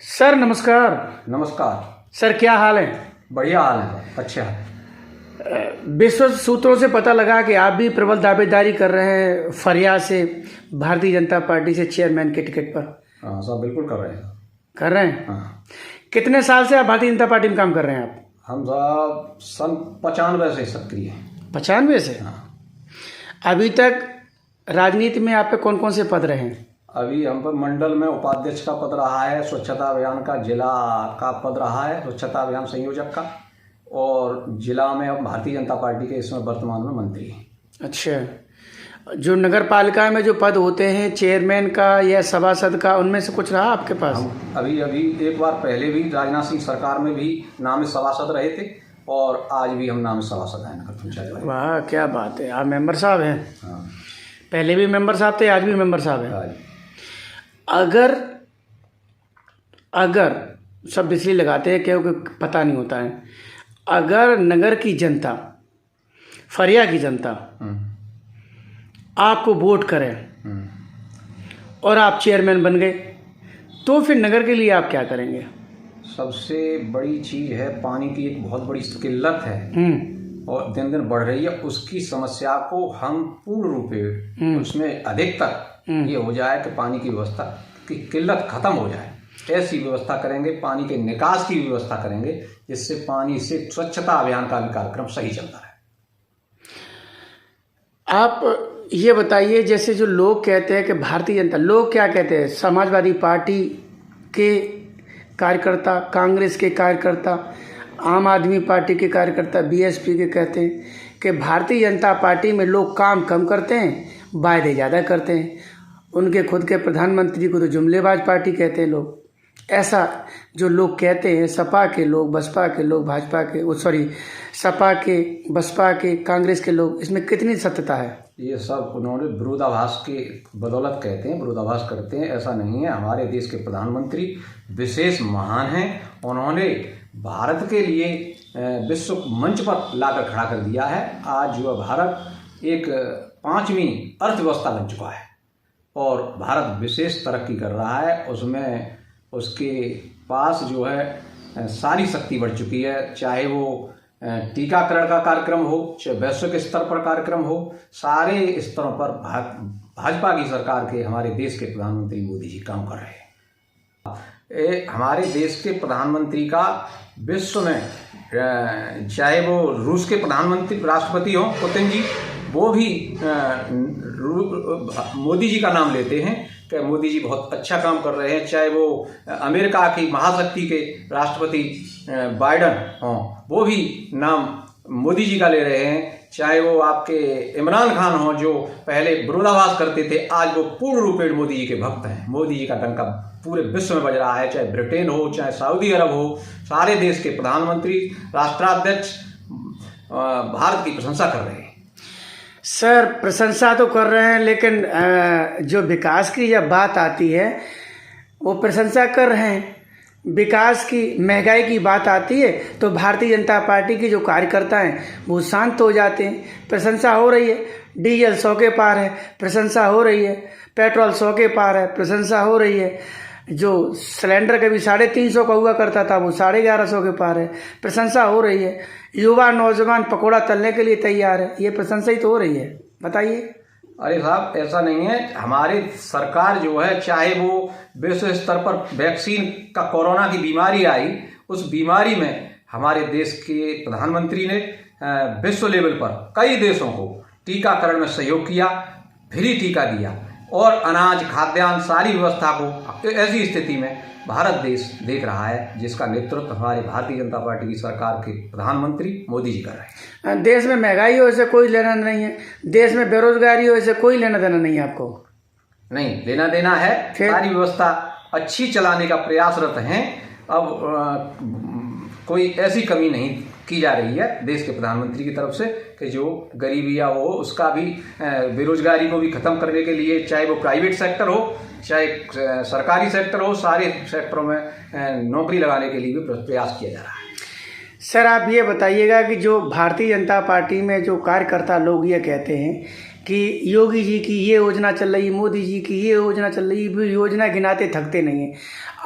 Sir नमस्कार। नमस्कार sir क्या हाल है? बढ़िया हाल है, अच्छा है। विश्व सूत्रों से पता लगा कि आप भी प्रबल दावेदारी कर रहे हैं फरिया से भारतीय जनता पार्टी से चेयरमैन के टिकट पर। हाँ साहब, बिल्कुल कर रहे हैं। कर रहे हैं? हाँ, कितने साल से आप भारतीय जनता पार्टी में काम कर रहे हैं आप? हम साहब सन 95 से सक्रिय हैं। 95 से? हाँ। अभी तक राजनीति में आप पे कौन कौन से पद रहे हैं? अभी हम पर मंडल में उपाध्यक्ष का पद रहा है, स्वच्छता अभियान का जिला का पद रहा है, स्वच्छता अभियान संयोजक का, और जिला में अब भारतीय जनता पार्टी के इसमें वर्तमान में मंत्री हैं। अच्छा, जो नगर पालिका में जो पद होते हैं चेयरमैन का या सभासद का, उनमें से कुछ रहा आपके पास? हम अभी एक बार पहले भी राजनाथ सिंह सरकार में भी नामित सभासद रहे थे और आज भी हम नामित सभासद हैं नगर पंचायत में। वाह क्या बात है, आप मेंबर साहब हैं। हाँ, पहले भी मेंबर साहब थे, आज भी मेंबर साहब हैं। हाँ। अगर सब इसलिए लगाते हैं क्योंकि पता नहीं होता है, अगर नगर की जनता, फरिया की जनता आपको वोट करे और आप चेयरमैन बन गए, तो फिर नगर के लिए आप क्या करेंगे? सबसे बड़ी चीज है, पानी की एक बहुत बड़ी किल्लत है और दिन दिन बढ़ रही है। उसकी समस्या को हम पूर्ण रूप से उसमें अधिकतर ये हो जाए कि पानी की व्यवस्था की किल्लत खत्म हो जाए, ऐसी व्यवस्था करेंगे। पानी के निकास की व्यवस्था करेंगे जिससे पानी से स्वच्छता अभियान का भी कार्यक्रम सही चलता है। आप ये बताइए, जैसे जो लोग कहते हैं कि भारतीय जनता, लोग क्या कहते हैं, समाजवादी पार्टी के कार्यकर्ता, कांग्रेस के कार्यकर्ता, आम आदमी पार्टी के कार्यकर्ता, बीएसपी के कहते हैं कि भारतीय जनता पार्टी में लोग काम कम करते हैं, वायदे ज़्यादा करते हैं। उनके खुद के प्रधानमंत्री को तो जुमलेबाज पार्टी कहते हैं लोग। ऐसा जो लोग कहते हैं, सपा के लोग, बसपा के लोग, भाजपा के सपा के, बसपा के, कांग्रेस के लोग, इसमें कितनी सत्यता है? ये सब उन्होंने विरोधाभास के बदौलत कहते हैं, विरोधाभास करते हैं। ऐसा नहीं है। हमारे देश के प्रधानमंत्री विशेष महान हैं। उन्होंने भारत के लिए विश्व मंच पर लाकर खड़ा कर दिया है। आज जो भारत एक 5वीं अर्थव्यवस्था बन चुका है और भारत विशेष तरक्की कर रहा है। उसमें उसके पास जो है सारी शक्ति बढ़ चुकी है, चाहे वो टीकाकरण का कार्यक्रम हो, चाहे वैश्विक स्तर पर कार्यक्रम हो, सारे स्तरों पर भाजपा की सरकार के, हमारे देश के प्रधानमंत्री मोदी जी काम कर रहे हैं। हमारे देश के प्रधानमंत्री का विश्व में, चाहे वो रूस के प्रधानमंत्री राष्ट्रपति हो पुतिन जी, वो भी मोदी जी का नाम लेते हैं कि मोदी जी बहुत अच्छा काम कर रहे हैं। चाहे वो अमेरिका की महाशक्ति के राष्ट्रपति बाइडन हों, वो भी नाम मोदी जी का ले रहे हैं। चाहे वो आपके इमरान खान हों, जो पहले विरोधाभास करते थे, आज वो पूर्ण रूप से मोदी जी के भक्त हैं। मोदी जी का डंका पूरे विश्व में बज रहा है, चाहे ब्रिटेन हो, चाहे सऊदी अरब हो, सारे देश के प्रधानमंत्री, राष्ट्राध्यक्ष भारत की प्रशंसा कर रहे हैं। सर प्रशंसा तो कर रहे हैं, लेकिन जो विकास की जब बात आती है वो प्रशंसा कर रहे हैं, विकास की, महंगाई की बात आती है तो भारतीय जनता पार्टी के जो कार्यकर्ता हैं वो शांत हो जाते हैं। प्रशंसा हो रही है, डीजल 100 के पार है, प्रशंसा हो रही है, पेट्रोल 100 के पार है, प्रशंसा हो रही है, जो सिलेंडर कभी 350 का हुआ करता था वो 1150 के पार है, प्रशंसा हो रही है। युवा नौजवान पकौड़ा तलने के लिए तैयार है, ये प्रशंसा ही तो हो रही है। बताइए। अरे साहब, ऐसा नहीं है। हमारी सरकार जो है, चाहे वो विश्व स्तर पर वैक्सीन का, कोरोना की बीमारी आई, उस बीमारी में हमारे देश के प्रधानमंत्री ने विश्व लेवल पर कई देशों को टीकाकरण में सहयोग किया, फ्री टीका दिया और अनाज, खाद्यान्न, सारी व्यवस्था को ऐसी स्थिति में भारत देश देख रहा है, जिसका नेतृत्व हमारी भारतीय जनता पार्टी की सरकार के प्रधानमंत्री मोदी जी कर रहे हैं। देश में महंगाई हो, इससे कोई लेना नहीं है। देश में बेरोजगारी हो, इससे कोई लेना देना नहीं है। आपको नहीं लेना देना है। सारी व्यवस्था अच्छी चलाने का प्रयासरत हैं। अब कोई ऐसी कमी नहीं की जा रही है देश के प्रधानमंत्री की तरफ से कि जो गरीबियाँ हो, उसका भी, बेरोजगारी को भी खत्म करने के लिए, चाहे वो प्राइवेट सेक्टर हो, चाहे सरकारी सेक्टर हो, सारे सेक्टरों में नौकरी लगाने के लिए भी प्रयास किया जा रहा है। सर आप ये बताइएगा कि जो भारतीय जनता पार्टी में जो कार्यकर्ता लोग ये कहते हैं कि योगी जी की ये योजना चल रही, मोदी जी की ये योजना चल रही, भी योजना गिनाते थकते नहीं हैं।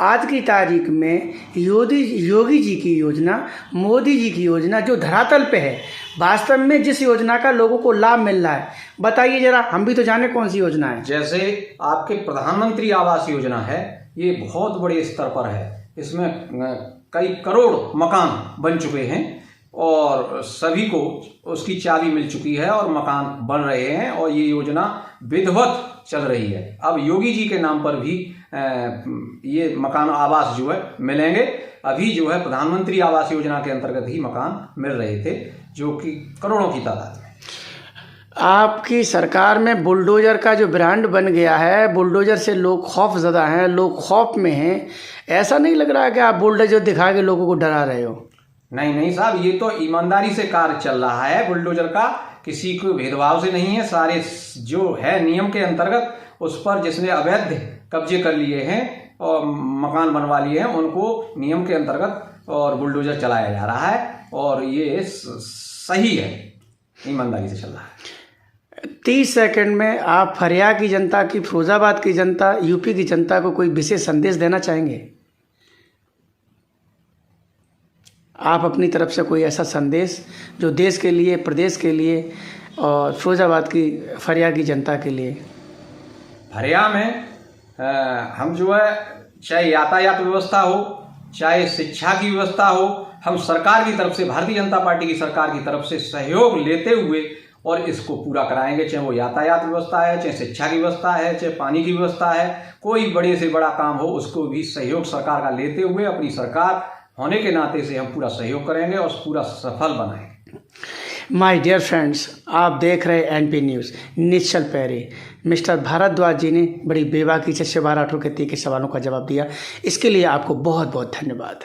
आज की तारीख में योगी जी की योजना, मोदी जी की योजना जो धरातल पे है, वास्तव में जिस योजना का लोगों को लाभ मिल रहा है, बताइए जरा, हम भी तो जाने कौन सी योजना है। जैसे आपके प्रधानमंत्री आवास योजना है, ये बहुत बड़े स्तर पर है। इसमें कई करोड़ मकान बन चुके हैं और सभी को उसकी चाबी मिल चुकी है और मकान बन रहे हैं और ये योजना विधिवत चल रही है। अब योगी जी के नाम पर भी ये मकान आवास जो है मिलेंगे। अभी जो है प्रधानमंत्री आवास योजना के अंतर्गत ही मकान मिल रहे थे, जो कि करोड़ों की तादाद में। आपकी सरकार में बुलडोजर का जो ब्रांड बन गया है, बुलडोजर से लोग खौफ ज़दा हैं, लोग खौफ में हैं। ऐसा नहीं लग रहा है कि आप बुलडोजर दिखा के लोगों को डरा रहे हो? नहीं साहब, ये तो ईमानदारी से कार्य चल रहा है बुलडोजर का, किसी को भेदभाव से नहीं है। सारे जो है नियम के अंतर्गत, उस पर जिसने अवैध कब्जे कर लिए हैं और मकान बनवा लिए हैं, उनको नियम के अंतर्गत और बुलडोजर चलाया जा रहा है और ये सही है, ईमानदारी से चल रहा है। 30 सेकंड में आप फरियाद की जनता की, फिरोजाबाद की जनता, यूपी की जनता को कोई विशेष संदेश देना चाहेंगे? आप अपनी तरफ से कोई ऐसा संदेश जो देश के लिए, प्रदेश के लिए और फिरोजाबाद की फरियाद की जनता के लिए। फरियाद में हम जो है, चाहे यातायात व्यवस्था हो, चाहे शिक्षा की व्यवस्था हो, हम सरकार की तरफ से, भारतीय जनता पार्टी की सरकार की तरफ से सहयोग लेते हुए और इसको पूरा कराएंगे। चाहे वो यातायात व्यवस्था है, चाहे शिक्षा की व्यवस्था है, चाहे पानी की व्यवस्था है, कोई बड़े से बड़ा काम हो, उसको भी सहयोग सरकार का लेते हुए, अपनी सरकार होने के नाते से हम पूरा सहयोग करेंगे और पूरा सफल बनाएंगे। माय डियर फ्रेंड्स, आप देख रहे एनपी न्यूज़। निश्चल पैरे मिस्टर भारद्वाज जी ने बड़ी बेबाकी से शिवा राठौर के 3 के सवालों का जवाब दिया। इसके लिए आपको बहुत बहुत धन्यवाद।